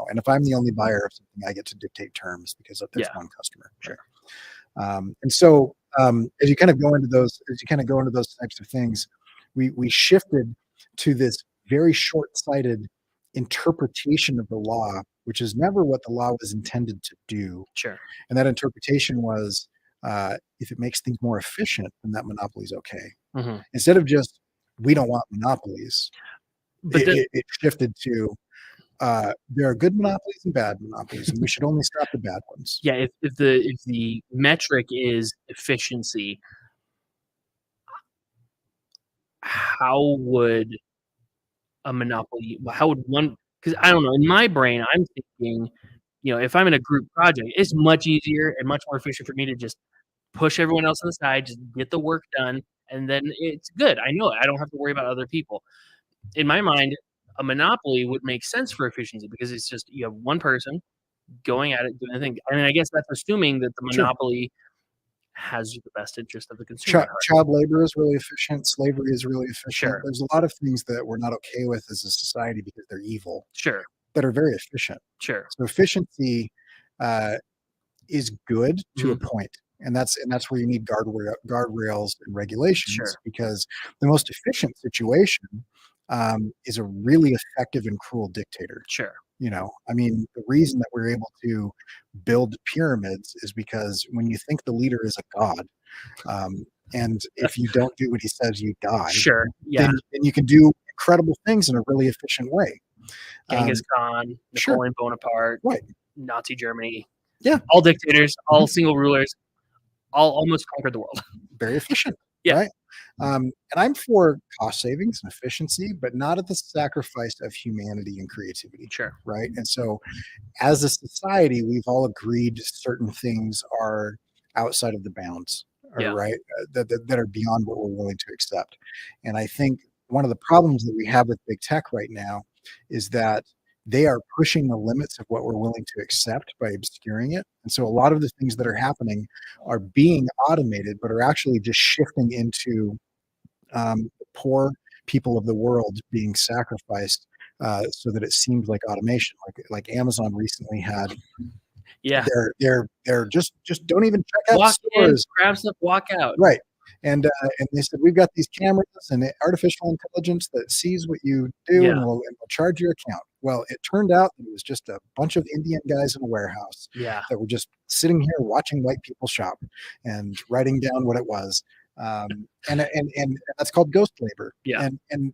And if I'm the only buyer of something, I get to dictate terms because there's one customer. Sure. And so as you kind of go into those types of things, we shifted to this very short-sighted interpretation of the law, which is never what the law was intended to do. Sure. And that interpretation was, if it makes things more efficient, then that monopoly is okay. Mhm. Instead of just, we don't want monopolies, But the it shifted to, there are good monopolies and bad monopolies, and we should only stop the bad ones. yeah, if the metric is efficiency, how would a monopoly how would one? Because I don't know, in my brain, I'm thinking, if I'm in a group project, it's much easier and much more efficient for me to just push everyone else to the side, just get the work done, and then it's good. I know it. I don't have to worry about other people. In my mind, a monopoly would make sense for efficiency because it's just you have one person going at it, doing the thing. I mean, I guess that's assuming that the Sure. monopoly has the best interest of the consumer at heart. Child labor is really efficient. Slavery is really efficient. Sure. There's a lot of things that we're not okay with as a society because they're evil, Sure, that are very efficient. sure. So efficiency is good to a Mhm. point, and that's where you need guardrails and regulations, Sure. because the most efficient situation is a really effective and cruel dictator. Sure. I mean, the reason that we're able to build pyramids is because when you think the leader is a god, and if you don't do what he says, you die. Sure. Yeah. Then you can do incredible things in a really efficient way. Genghis Khan, sure. Napoleon Bonaparte, Right. Nazi Germany. Yeah. All dictators, all single rulers, all almost conquered the world. Very efficient. Yeah. Right. And I'm for cost savings and efficiency, but not at the sacrifice of humanity and creativity. Sure. Right. And so, as a society, we've all agreed certain things are outside of the bounds, Yeah. right? That are beyond what we're willing to accept. And I think one of the problems that we have with big tech right now is that they are pushing the limits of what we're willing to accept by obscuring it. And so a lot of the things that are happening are being automated, but are actually just shifting into the poor people of the world being sacrificed, so that it seems like automation. Like Amazon recently had, Yeah. they're just don't even check out Walk in, stores. grab stuff, walk out. Right. And they said, we've got these cameras and artificial intelligence that sees what you do, Yeah. and will charge your account. Well, it turned out that it was just a bunch of Indian guys in a warehouse Yeah. that were just sitting here watching white people shop and writing down what it was. And that's called ghost labor. Yeah. And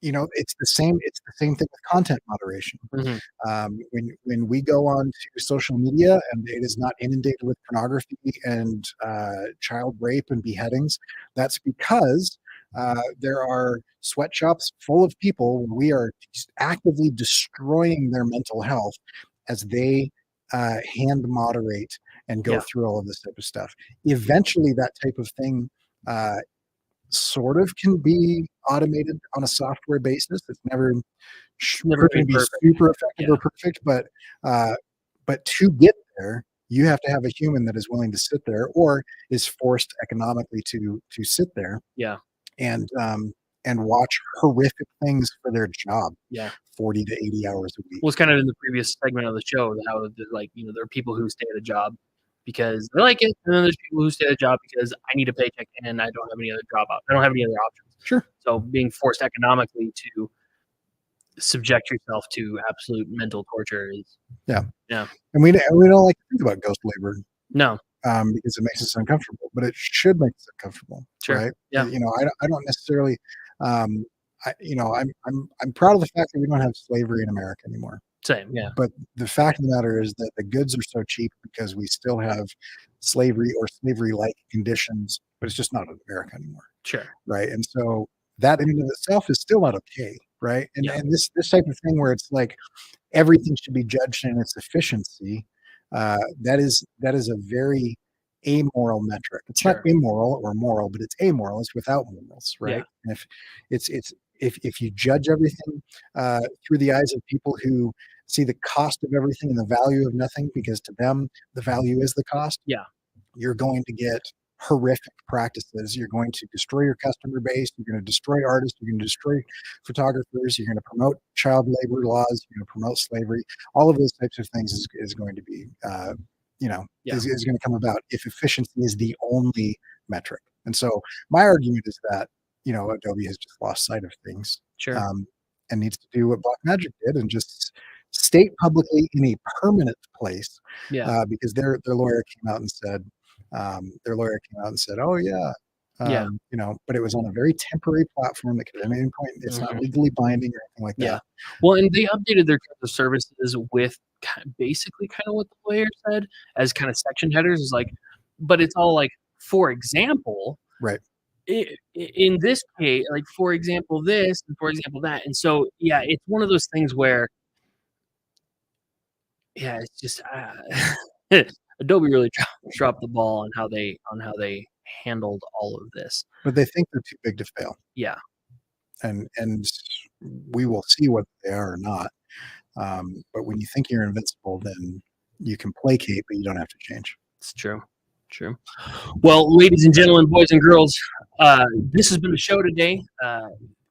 it's the same thing with content moderation. Mhm. When we go on to social media and it is not inundated with pornography and child rape and beheadings, that's because there are sweatshops full of people where we are actively destroying their mental health as they hand moderate and go Yeah. through all of this type of stuff. Eventually, that type of thing sort of can be automated on a software basis. It's never Never going gonna to be be perfect. super effective Yeah. or perfect, but to get there, you have to have a human that is willing to sit there, or is forced economically to sit there Yeah. and watch horrific things for their job, Yeah. 40 to 80 hours a week. Well, it's kind of in the previous segment of the show how there are people who stay at a job because they like it, and then there's people who stay at a job because I need a paycheck and I don't have any other I don't have any other options. Sure. So being forced economically to subject yourself to absolute mental torture is And we don't like to think about ghost labor no. because it makes us uncomfortable, but it should make us uncomfortable, Sure. right? Yeah. I don't necessarily. I'm proud of the fact that we don't have slavery in America anymore. Same. Yeah. But the fact of the matter is that the goods are so cheap because we still have slavery or slavery-like conditions, but it's just not in America anymore, Sure. right? And so that in and of itself is still not okay, right? And Yeah. and this type of thing where it's like everything should be judged in its efficiency, that is a very amoral metric. It's not Sure. immoral or moral, but it's amoral. It's without morals, right? Yeah. And if you judge everything through the eyes of people who see the cost of everything and the value of nothing, because to them the value is the cost, Yeah. you're going to get horrific practices. You're going to destroy your customer base. You're going to destroy artists. You're going to destroy photographers. You're going to promote child labor laws. You're going to promote slavery. All of those types of things is going to be, Yeah. is going to come about if efficiency is the only metric. And so my argument is that, Adobe has just lost sight of things. Sure. and needs to do what Blackmagic did and just state publicly in a permanent place, Yeah. because their lawyer came out and said, "Oh yeah." Yeah. But it was on a very temporary platform that could at any point, it's not Mhm. legally binding or anything like Yeah. that. Well, and they updated their terms of services with basically kind of what the lawyer said as kind of section headers is like, but it's all like, for example, Right. in this case, like for example this and for example that, and so yeah, it's one of those things where yeah, it's just Adobe really dropped the ball on how they handled all of this. But they think they're too big to fail, Yeah, and we will see whether they are or not. But when you think you're invincible, then you can placate, but you don't have to change. it's true. True. Well, ladies and gentlemen, boys and girls, this has been the show today.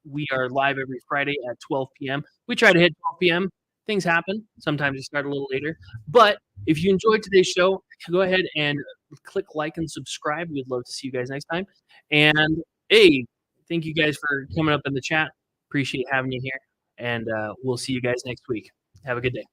We are live every Friday at 12 p.m. We try to hit 12 p.m. Things happen. Sometimes we start a little later. But if you enjoyed today's show, go ahead and click like and subscribe. We'd love to see you guys next time. And hey, thank you guys for coming up in the chat. Appreciate having you here. And we'll see you guys next week. Have a good day.